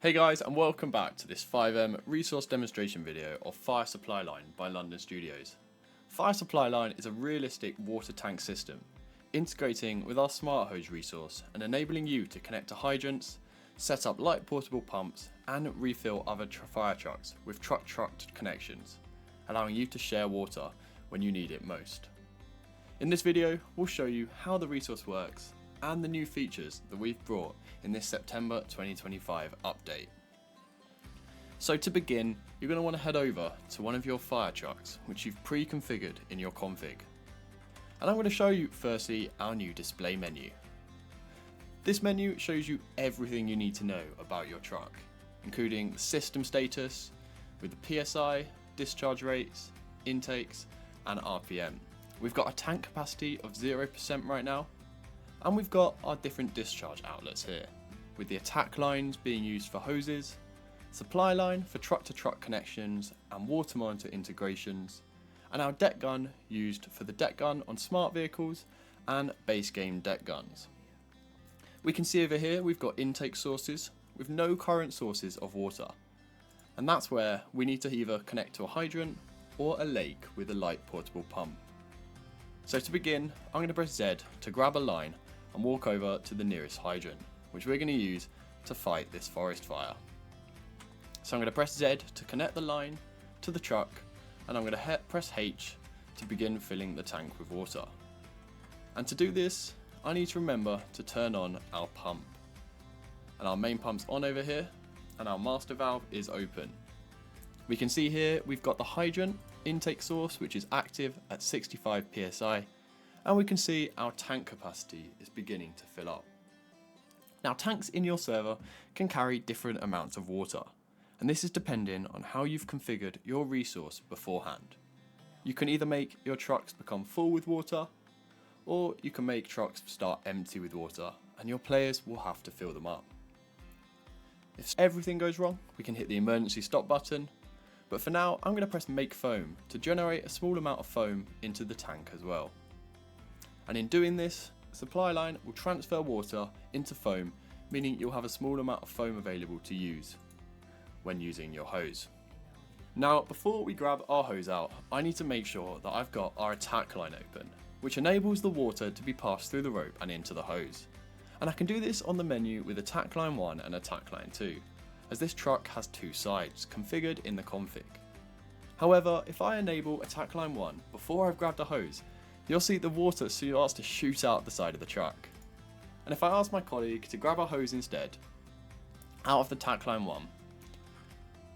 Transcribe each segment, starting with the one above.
Hey guys, and welcome back to this 5M resource demonstration video of Fire Supply Line by London Studios. Fire Supply Line is a realistic water tank system, integrating with our smart hose resource and enabling you to connect to hydrants, set up light portable pumps and refill other fire trucks with truck connections, allowing you to share water when you need it most. In this video, we'll show you how the resource works and the new features that we've brought in this September 2025 update. So to begin, you're going to want to head over to one of your fire trucks which you've pre-configured in your config. And I'm going to show you firstly our new display menu. This menu shows you everything you need to know about your truck, including the system status with the PSI, discharge rates, intakes and RPM. We've got a tank capacity of 0% right now, and we've got our different discharge outlets here, with the attack lines being used for hoses, supply line for truck-to-truck connections and water monitor integrations, and our deck gun used for the deck gun on smart vehicles and base game deck guns. We can see over here we've got intake sources with no current sources of water, and that's where we need to either connect to a hydrant or a lake with a light portable pump. So to begin, I'm going to press Z to grab a line and walk over to the nearest hydrant, which we're going to use to fight this forest fire. So I'm going to press Z to connect the line to the truck, and I'm going to press H to begin filling the tank with water. And to do this, I need to remember to turn on our pump. And our main pump's on over here, and our master valve is open. We can see here we've got the hydrant intake source which is active at 65 psi, and we can see our tank capacity is beginning to fill up. Now, tanks in your server can carry different amounts of water, and this is depending on how you've configured your resource beforehand. You can either make your trucks become full with water, or you can make trucks start empty with water and your players will have to fill them up. If everything goes wrong, we can hit the emergency stop button, but for now I'm going to press make foam to generate a small amount of foam into the tank as well. And in doing this, the supply line will transfer water into foam, meaning you'll have a small amount of foam available to use when using your hose. Now, before we grab our hose out, I need to make sure that I've got our attack line open, which enables the water to be passed through the rope and into the hose. And I can do this on the menu with attack line 1 and attack line 2, as this truck has two sides configured in the config. However, if I enable attack line 1 before I've grabbed a hose, you'll see the water starts to shoot out the side of the truck. And if I ask my colleague to grab a hose instead, out of the attack line 1,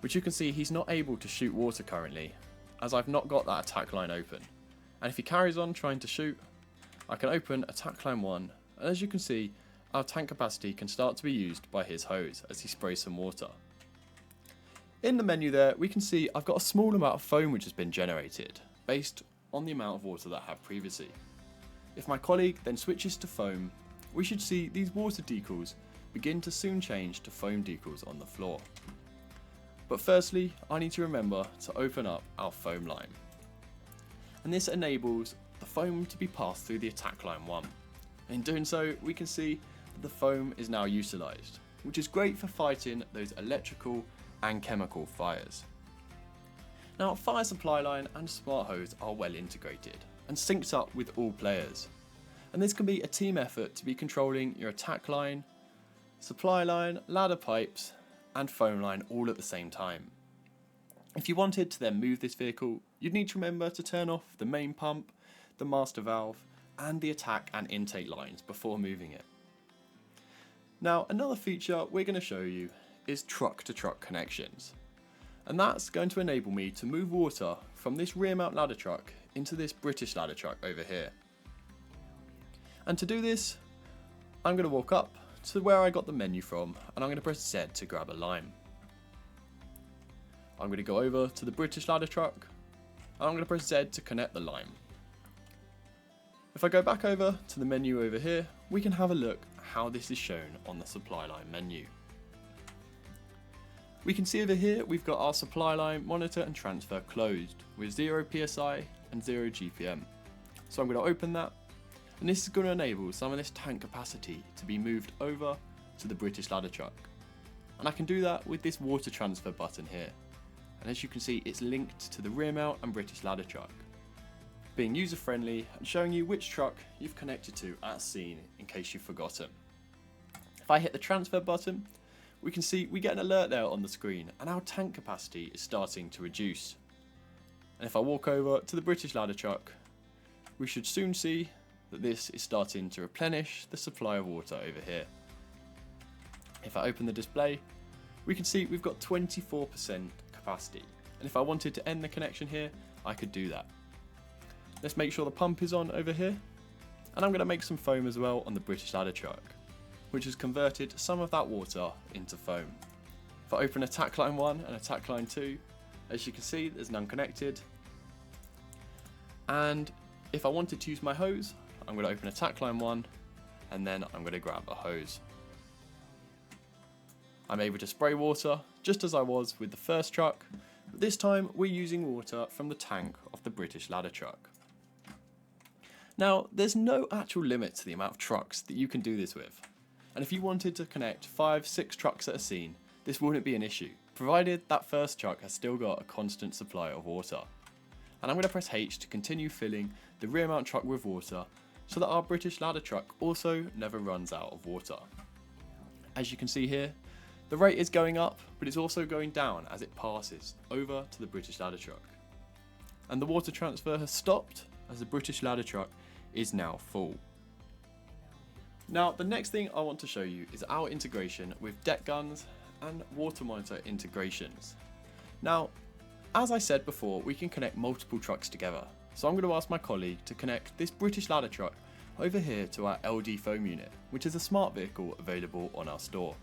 which you can see he's not able to shoot water currently, as I've not got that attack line open. And if he carries on trying to shoot, I can open attack line 1, and as you can see, our tank capacity can start to be used by his hose as he sprays some water. In the menu there, we can see I've got a small amount of foam which has been generated, based on the amount of water that I have previously. If my colleague then switches to foam, we should see these water decals begin to soon change to foam decals on the floor. But firstly, I need to remember to open up our foam line. And this enables the foam to be passed through the attack line 1. In doing so, we can see that the foam is now utilised, which is great for fighting those electrical and chemical fires. Now, fire supply line and smart hose are well integrated and synced up with all players, and this can be a team effort to be controlling your attack line, supply line, ladder pipes and foam line all at the same time. If you wanted to then move this vehicle, you'd need to remember to turn off the main pump, the master valve and the attack and intake lines before moving it. Now, another feature we're going to show you is truck-to-truck connections. And that's going to enable me to move water from this rear mount ladder truck into this British ladder truck over here. And to do this, I'm going to walk up to where I got the menu from, and I'm going to press Z to grab a line. I'm going to go over to the British ladder truck, and I'm going to press Z to connect the line. If I go back over to the menu over here, we can have a look how this is shown on the supply line menu. We can see over here we've got our supply line monitor and transfer closed with 0 psi and 0 GPM. So I'm going to open that, and this is going to enable some of this tank capacity to be moved over to the British ladder truck. and I can do that with this water transfer button here. And as you can see, it's linked to the rear mount and British ladder truck, being user friendly and showing you which truck you've connected to at scene in case you've forgotten. If I hit the transfer button, we can see we get an alert there on the screen and our tank capacity is starting to reduce. And if I walk over to the British ladder truck, we should soon see that this is starting to replenish the supply of water over here. If I open the display, we can see we've got 24% capacity, and if I wanted to end the connection here, I could do that. Let's make sure the pump is on over here, and I'm going to make some foam as well on the British ladder truck, which has converted some of that water into foam. If I open attack line 1 and attack line 2, as you can see there's none connected, and if I wanted to use my hose, I'm going to open attack line 1 and then I'm going to grab a hose. I'm able to spray water just as I was with the first truck, but this time we're using water from the tank of the British ladder truck. Now there's no actual limit to the amount of trucks that you can do this with, and if you wanted to connect 5-6 trucks at a scene, this wouldn't be an issue, provided that first truck has still got a constant supply of water. And I'm going to press H to continue filling the rear mount truck with water so that our British ladder truck also never runs out of water. As you can see here, the rate is going up, but it's also going down as it passes over to the British ladder truck. And the water transfer has stopped as the British ladder truck is now full. Now the next thing I want to show you is our integration with deck guns and water monitor integrations. Now, as I said before, we can connect multiple trucks together, so I'm going to ask my colleague to connect this British ladder truck over here to our LD foam unit, which is a smart vehicle available on our store.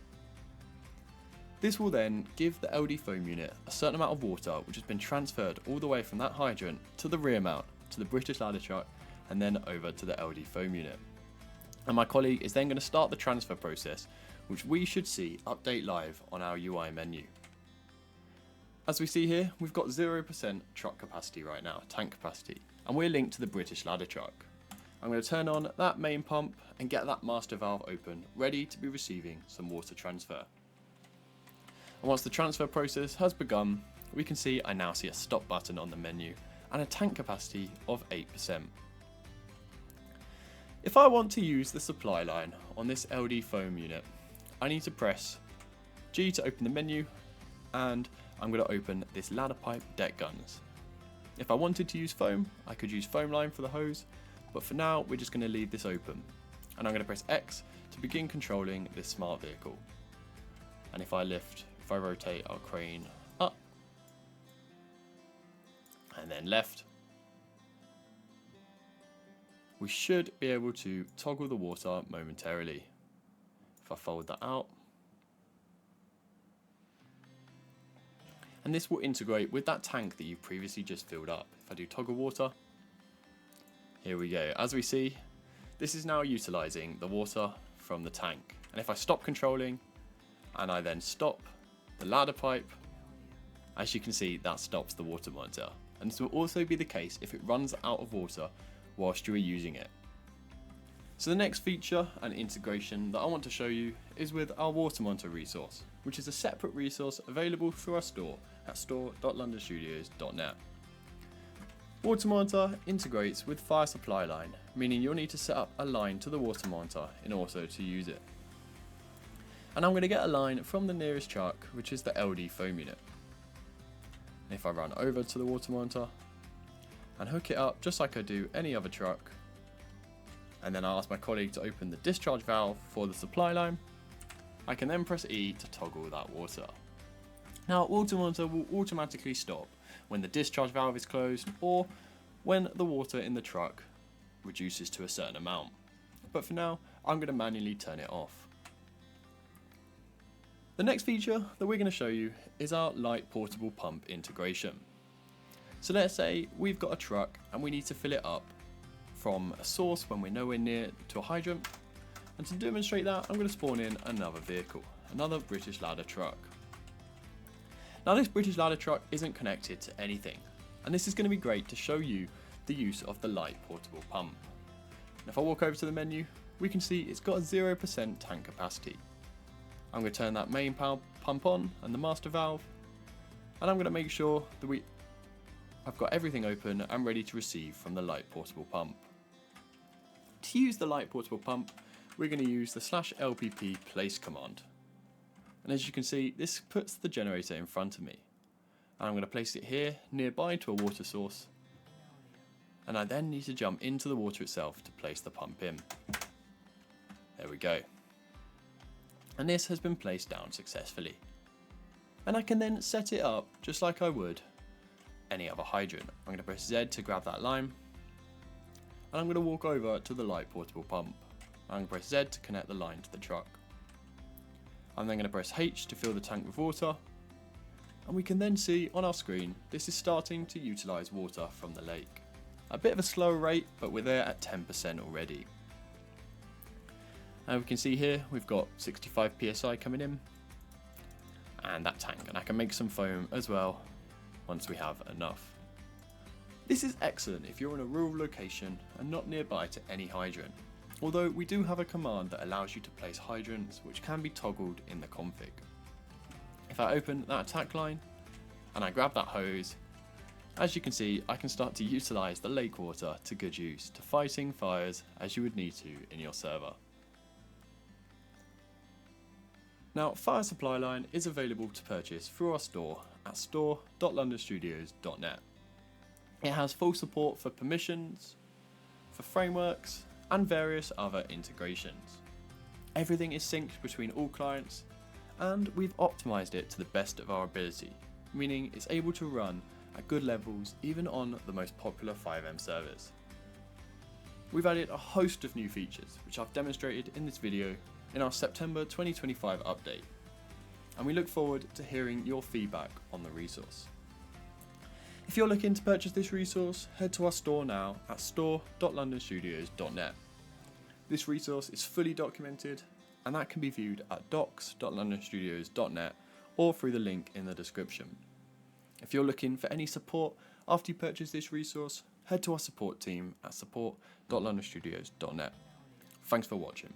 This will then give the LD foam unit a certain amount of water which has been transferred all the way from that hydrant to the rear mount, to the British ladder truck, and then over to the LD foam unit. And my colleague is then going to start the transfer process, which we should see update live on our UI menu. As we see here, we've got 0% truck capacity right now, tank capacity, and we're linked to the British ladder truck. I'm going to turn on that main pump and get that master valve open, ready to be receiving some water transfer. And once the transfer process has begun, we can see I now see a stop button on the menu and a tank capacity of 8%. If I want to use the supply line on this LD foam unit, I need to press G to open the menu, and I'm going to open this ladder pipe deck guns. If I wanted to use foam, I could use foam line for the hose, but for now we're just going to leave this open, and I'm going to press X to begin controlling this smart vehicle. And if I rotate our crane up and then left, we should be able to toggle the water momentarily. If I fold that out, and this will integrate with that tank that you previously just filled up. If I do toggle water, here we go. As we see, this is now utilizing the water from the tank. And if I stop controlling and I then stop the ladder pipe, as you can see, that stops the water monitor. And this will also be the case if it runs out of water whilst you are using it. So the next feature and integration that I want to show you is with our water monitor resource, which is a separate resource available through our store at store.londonstudios.net. Water monitor integrates with fire supply line, meaning you'll need to set up a line to the water monitor in order to use it. And I'm going to get a line from the nearest truck, which is the LD foam unit. And if I run over to the water monitor and hook it up just like I do any other truck, and then I ask my colleague to open the discharge valve for the supply line, I can then press E to toggle that water. Now, water monitor will automatically stop when the discharge valve is closed or when the water in the truck reduces to a certain amount. But for now, I'm going to manually turn it off. The next feature that we're going to show you is our light portable pump integration. So let's say we've got a truck and we need to fill it up from a source when we're nowhere near to a hydrant. And to demonstrate that, I'm going to spawn in another vehicle, another British ladder truck. Now this British ladder truck isn't connected to anything, and this is going to be great to show you the use of the light portable pump. And if I walk over to the menu, we can see it's got a 0% tank capacity. I'm going to turn that main pump pump on and the master valve, and I'm going to make sure that I've got everything open and ready to receive from the light portable pump. To use the light portable pump, we're going to use the /lpp place command. And as you can see, this puts the generator in front of me. And I'm going to place it here, nearby to a water source. And I then need to jump into the water itself to place the pump in. There we go. And this has been placed down successfully. And I can then set it up just like I would any other hydrant. I'm going to press Z to grab that line. And I'm going to walk over to the light portable pump. I'm going to press Z to connect the line to the truck. I'm then going to press H to fill the tank with water. And we can then see on our screen, this is starting to utilise water from the lake. A bit of a slower rate, but we're there at 10% already. And we can see here, we've got 65 PSI coming in. And that tank, and I can make some foam as well, once we have enough. This is excellent if you're in a rural location and not nearby to any hydrant. Although we do have a command that allows you to place hydrants which can be toggled in the config. If I open that attack line and I grab that hose, as you can see I can start to utilise the lake water to good use to fighting fires as you would need to in your server. Now, Fire Supply Line is available to purchase through our store at store.londonstudios.net. It has full support for permissions, for frameworks, and various other integrations. Everything is synced between all clients, and we've optimized it to the best of our ability, meaning it's able to run at good levels even on the most popular 5M servers. We've added a host of new features, which I've demonstrated in this video in our September 2025 update, and we look forward to hearing your feedback on the resource. If you're looking to purchase this resource, head to our store now at store.londonstudios.net. This resource is fully documented, and that can be viewed at docs.londonstudios.net or through the link in the description. If you're looking for any support after you purchase this resource, head to our support team at support.londonstudios.net. Thanks for watching.